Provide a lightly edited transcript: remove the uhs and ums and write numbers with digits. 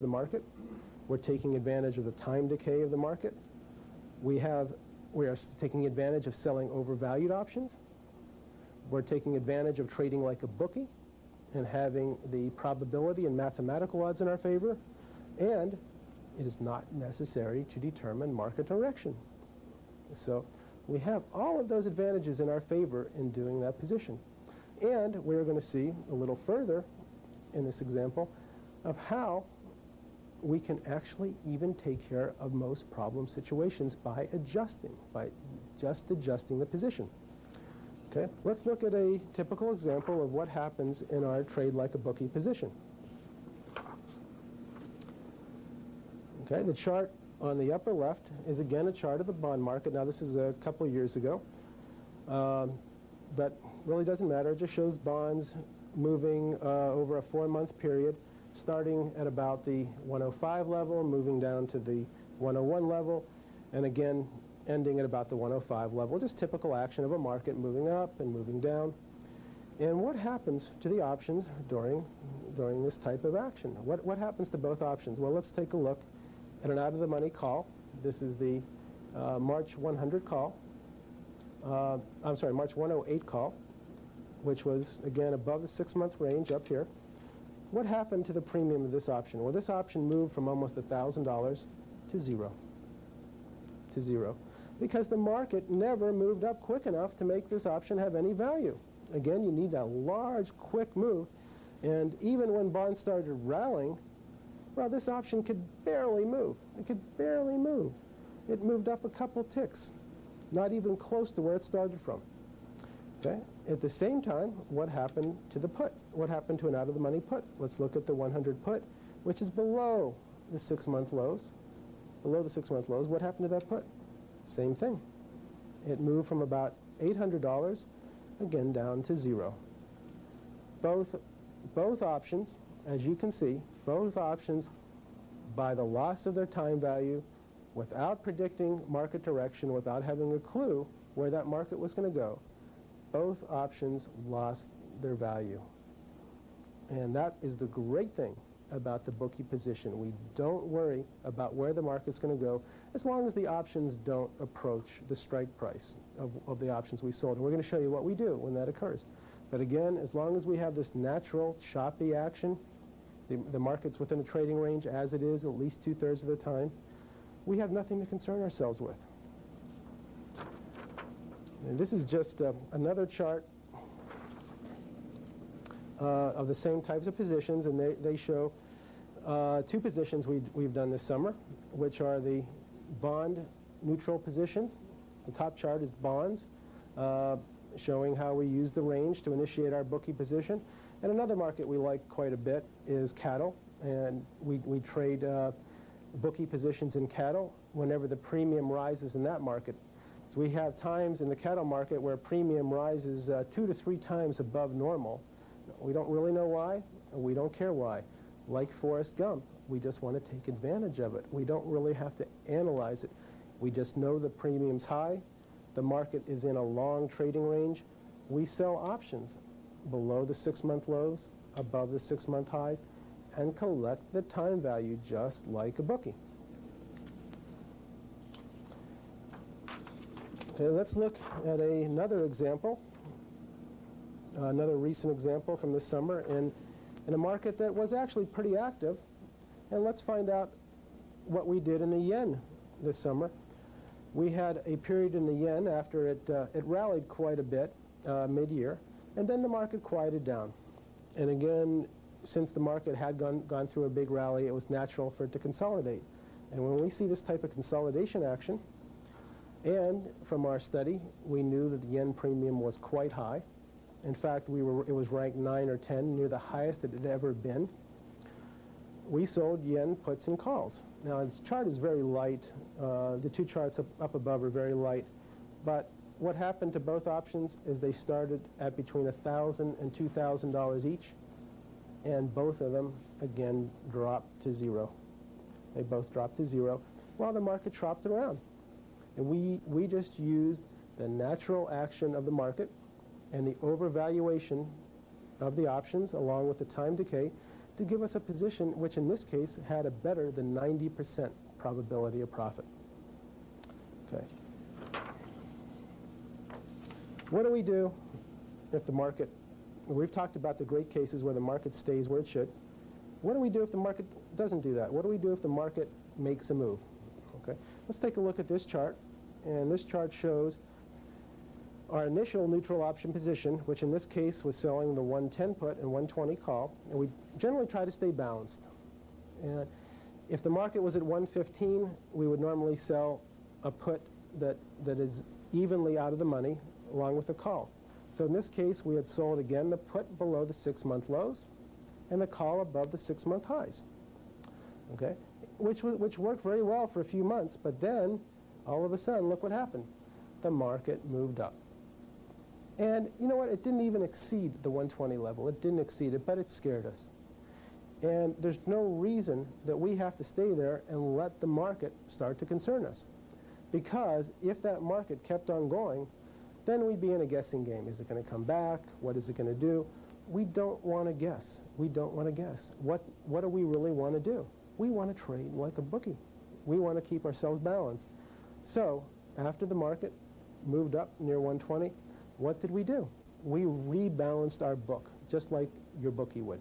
the market. We're taking advantage of the time decay of the market. We are taking advantage of selling overvalued options. We're taking advantage of trading like a bookie and having the probability and mathematical odds in our favor. And it is not necessary to determine market direction. So we have all of those advantages in our favor in doing that position. And we're going to see a little further in this example of how we can actually even take care of most problem situations by just adjusting the position. Okay, let's look at a typical example of what happens in our trade like a bookie position. Okay, the chart on the upper left is again a chart of the bond market. Now this is a couple of years ago, but really doesn't matter. It just shows bonds moving over a 4-month period, starting at about the 105 level, moving down to the 101 level, and again ending at about the 105 level. Just typical action of a market moving up and moving down. And what happens to the options during this type of action? What happens to both options? Well, let's take a look at an out-of-the-money call. This is the March 100 call. I'm sorry, March 108 call, which was, again, above the 6-month range up here. What happened to the premium of this option? Well, this option moved from almost $1,000 to zero. Because the market never moved up quick enough to make this option have any value. Again, you need a large, quick move. And even when bonds started rallying, well, this option could barely move. It could barely move. It moved up a couple ticks, not even close to where it started from. Okay? At the same time, what happened to the put? What happened to an out-of-the-money put? Let's look at the 100 put, which is below the 6-month lows. Below the 6-month lows, what happened to that put? Same thing. It moved from about $800, again, down to zero. Both options, as you can see, both options, by the loss of their time value, without predicting market direction, without having a clue where that market was going to go, both options lost their value. And that is the great thing about the bookie position. We don't worry about where the market's going to go as long as the options don't approach the strike price of the options we sold. And we're going to show you what we do when that occurs. But again, as long as we have this natural choppy action, the market's within a trading range as it is at least 2/3 of the time, we have nothing to concern ourselves with. And this is just another chart of the same types of positions, and they show 2 positions we've done this summer, which are the bond neutral position. The top chart is bonds, showing how we use the range to initiate our bookie position. And another market we like quite a bit is cattle, and we trade bookie positions in cattle whenever the premium rises in that market. So we have times in the cattle market where premium rises 2 to 3 times above normal. We don't really know why, and we don't care why. Like Forrest Gump, we just want to take advantage of it. We don't really have to analyze it. We just know the premium's high, the market is in a long trading range. We sell options below the 6-month lows, above the 6-month highs, and collect the time value just like a bookie. Okay, let's look at another example, another recent example from this summer in a market that was actually pretty active. And let's find out what we did in the yen this summer. We had a period in the yen after it rallied quite a bit mid-year, and then the market quieted down. And again, since the market had gone through a big rally, it was natural for it to consolidate. And when we see this type of consolidation action, and from our study, we knew that the yen premium was quite high. In fact, it was ranked 9 or 10, near the highest it had ever been. We sold yen puts and calls. Now, this chart is very light. The 2 charts up above are very light. But what happened to both options is they started at between $1,000 and $2,000 each, and both of them, again, dropped to zero. They both dropped to zero while the market shopped around. And we just used the natural action of the market and the overvaluation of the options along with the time decay to give us a position which in this case had a better than 90% probability of profit. Okay. What do we do if the market, we've talked about the great cases where the market stays where it should. What do we do if the market doesn't do that? What do we do if the market makes a move? Okay. Let's take a look at this chart. And this chart shows our initial neutral option position, which in this case was selling the 110 put and 120 call. And we generally try to stay balanced. And if the market was at 115, we would normally sell a put that is evenly out of the money along with the call. So in this case, we had sold again the put below the 6-month lows and the call above the 6-month highs. Okay, which worked very well for a few months, but then all of a sudden, look what happened. The market moved up. And you know what? It didn't even exceed the 120 level. It didn't exceed it, but it scared us. And there's no reason that we have to stay there and let the market start to concern us. Because if that market kept on going, then we'd be in a guessing game. Is it going to come back? What is it going to do? We don't want to guess. We don't want to guess. What do we really want to do? We want to trade like a bookie. We want to keep ourselves balanced. So after the market moved up near 120, what did we do? We rebalanced our book, just like your bookie would.